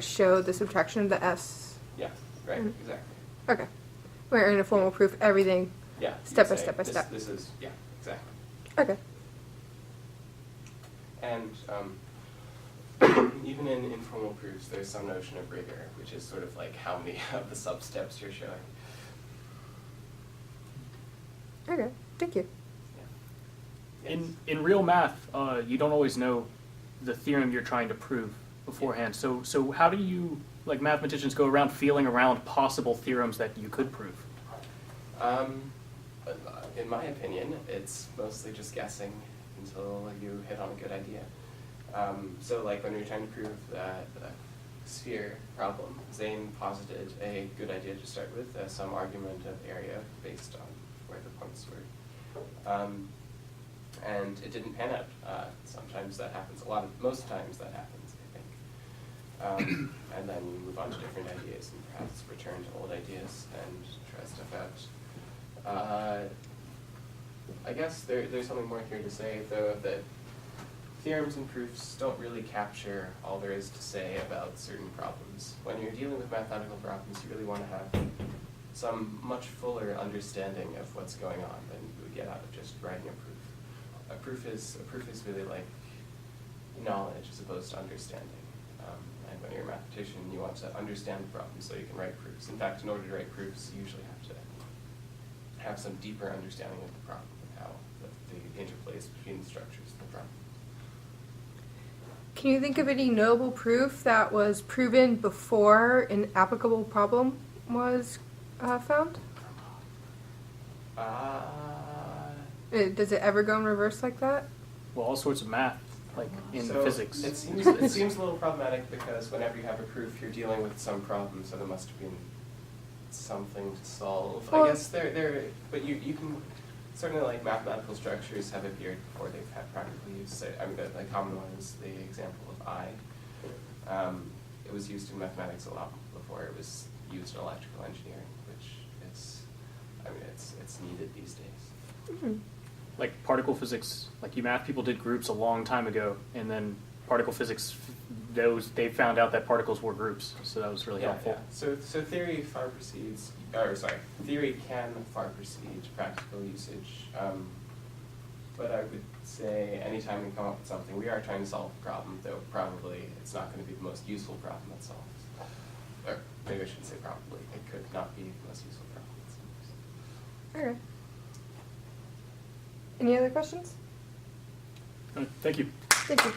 show the subtraction of the s. Yeah, right, Mm. exactly. Okay. Where in a formal proof, everything. Yeah. Step you by say step by this, step. This is, yeah, exactly. Okay. And even in informal proofs, there's some notion of rigor, which is sort of like how many of the sub-steps you're showing. Okay. Thank you. Yeah. Yes. In real math, you don't always know the theorem you're trying to prove beforehand. So how do you, like mathematicians, go around feeling around possible theorems that you could prove? In my opinion, it's mostly just guessing until you hit on a good idea. So like when we were trying to prove the sphere problem, Zane posited a good idea to start with, some argument of area based on where the points were. And it didn't pan out. Sometimes that happens. Most times that happens, I think. And then you move on to different ideas and perhaps return to old ideas and try stuff out. I guess there's something more here to say, though, that theorems and proofs don't really capture all there is to say about certain problems. When you're dealing with mathematical problems, you really want to have some much fuller understanding of what's going on than you would get out of just writing a proof. A proof is really like knowledge as opposed to understanding. And when you're a mathematician, you want to understand the problem so you can write proofs. In fact, in order to write proofs, you usually have to have some deeper understanding of the problem and how the interplays between the structures of the problem. Can you think of any notable proof that was proven before an applicable problem was found? Does it ever go in reverse like that? Well, all sorts of math, like in physics. It seems a little problematic because whenever you have a proof, you're dealing with some problem, so there must have been something to solve. Well, I guess but you can, certainly like mathematical structures have appeared before they've had practical use. So, I mean, the common one is the example of I. It was used in mathematics a lot before it was used in electrical engineering, which it's needed these days. Mm-hmm. Like particle physics, like you math people did groups a long time ago, and then particle physics, they found out that particles were groups, so that was really helpful. Yeah. So theory can far precede practical usage. But I would say anytime we come up with something, we are trying to solve a problem, though probably it's not going to be the most useful problem that solves. Or maybe I shouldn't say probably. It could not be the most useful problem that solves. Okay. Any other questions? Thank you. Thank you.